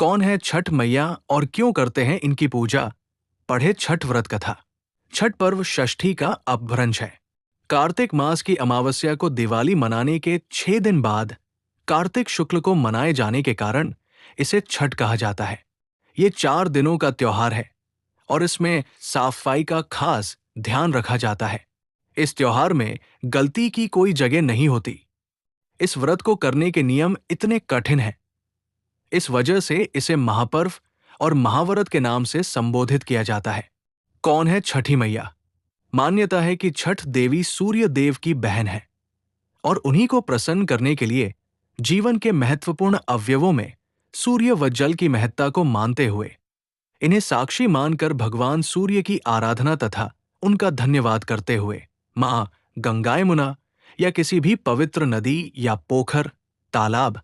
कौन है छठ मैया और क्यों करते हैं इनकी पूजा? पढ़े छठ व्रत कथा। छठ पर्व षष्ठी का अपभ्रंश है। कार्तिक मास की अमावस्या को दिवाली मनाने के 6 दिन बाद कार्तिक शुक्ल को मनाए जाने के कारण इसे छठ कहा जाता है। ये 4 दिनों का त्योहार है और इसमें साफ सफाई का खास ध्यान रखा जाता है। इस त्योहार में गलती की कोई जगह नहीं होती। इस व्रत को करने के नियम इतने कठिन हैं। इस वजह से इसे महापर्व और महाव्रत के नाम से संबोधित किया जाता है। कौन है छठी मैया? मान्यता है कि छठ देवी सूर्य देव की बहन है और उन्हीं को प्रसन्न करने के लिए जीवन के महत्वपूर्ण अवयवों में सूर्य व जल की महत्ता को मानते हुए इन्हें साक्षी मानकर भगवान सूर्य की आराधना तथा उनका धन्यवाद करते हुए मां गंगा यमुना या किसी भी पवित्र नदी या पोखर तालाब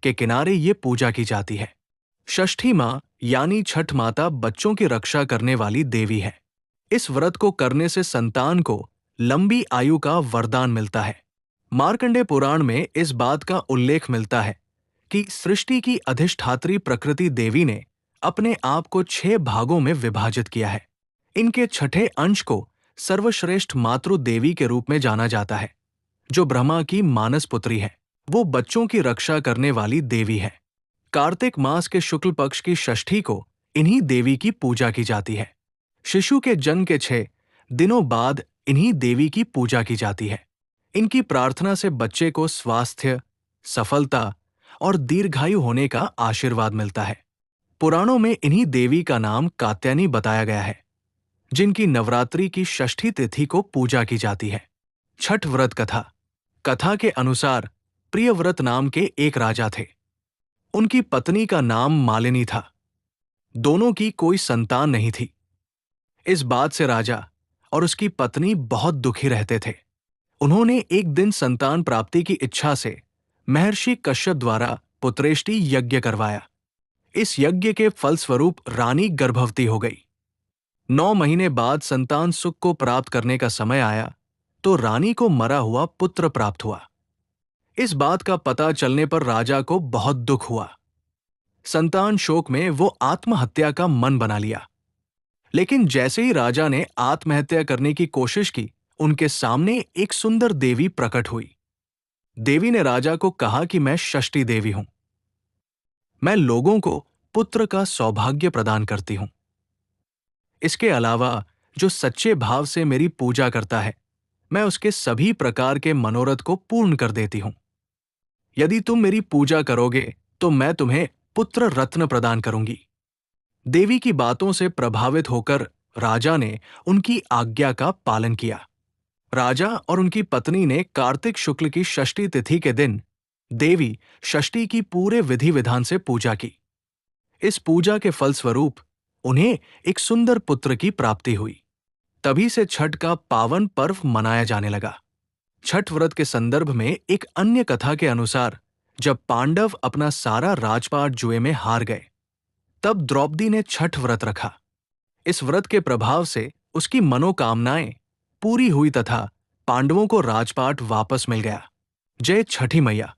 के किनारे ये पूजा की जाती है। षष्ठी मां यानी छठ माता बच्चों की रक्षा करने वाली देवी है। इस व्रत को करने से संतान को लंबी आयु का वरदान मिलता है। मार्कंडेय पुराण में इस बात का उल्लेख मिलता है कि सृष्टि की अधिष्ठात्री प्रकृति देवी ने अपने आप को 6 भागों में विभाजित किया है। इनके छठे अंश को सर्वश्रेष्ठ मातृ देवी के रूप में जाना जाता है, जो ब्रह्मा की मानस पुत्री है। वो बच्चों की रक्षा करने वाली देवी है। कार्तिक मास के शुक्ल पक्ष की षष्ठी को इन्हीं देवी की पूजा की जाती है। शिशु के जन्म के 6 दिनों बाद इन्हीं देवी की पूजा की जाती है। इनकी प्रार्थना से बच्चे को स्वास्थ्य, सफलता और दीर्घायु होने का आशीर्वाद मिलता है। पुराणों में इन्हीं देवी का नाम कात्यायनी बताया गया है, जिनकी नवरात्रि की षष्ठी तिथि को पूजा की जाती है। छठ व्रत कथा। कथा के अनुसार प्रियव्रत नाम के एक राजा थे। उनकी पत्नी का नाम मालिनी था। दोनों की कोई संतान नहीं थी। इस बात से राजा और उसकी पत्नी बहुत दुखी रहते थे। उन्होंने एक दिन संतान प्राप्ति की इच्छा से महर्षि कश्यप द्वारा पुत्रेष्टि यज्ञ करवाया। इस यज्ञ के फलस्वरूप रानी गर्भवती हो गई। 9 महीने बाद संतान सुख को प्राप्त करने का समय आया तो रानी को मरा हुआ पुत्र प्राप्त हुआ। इस बात का पता चलने पर राजा को बहुत दुख हुआ। संतान शोक में वो आत्महत्या का मन बना लिया। लेकिन जैसे ही राजा ने आत्महत्या करने की कोशिश की, उनके सामने एक सुंदर देवी प्रकट हुई। देवी ने राजा को कहा कि मैं षष्ठी देवी हूं। मैं लोगों को पुत्र का सौभाग्य प्रदान करती हूं। इसके अलावा जो सच्चे भाव से मेरी पूजा करता है, मैं उसके सभी प्रकार के मनोरथ को पूर्ण कर देती हूं। यदि तुम मेरी पूजा करोगे तो मैं तुम्हें पुत्र रत्न प्रदान करूंगी। देवी की बातों से प्रभावित होकर राजा ने उनकी आज्ञा का पालन किया। राजा और उनकी पत्नी ने कार्तिक शुक्ल की षष्ठी तिथि के दिन देवी षष्ठी की पूरे विधि विधान से पूजा की। इस पूजा के फलस्वरूप उन्हें एक सुंदर पुत्र की प्राप्ति हुई। तभी से छठ का पावन पर्व मनाया जाने लगा। छठ व्रत के संदर्भ में एक अन्य कथा के अनुसार जब पांडव अपना सारा राजपाट जुए में हार गए, तब द्रौपदी ने छठ व्रत रखा। इस व्रत के प्रभाव से उसकी मनोकामनाएं पूरी हुई तथा पांडवों को राजपाट वापस मिल गया। जय छठी मैया।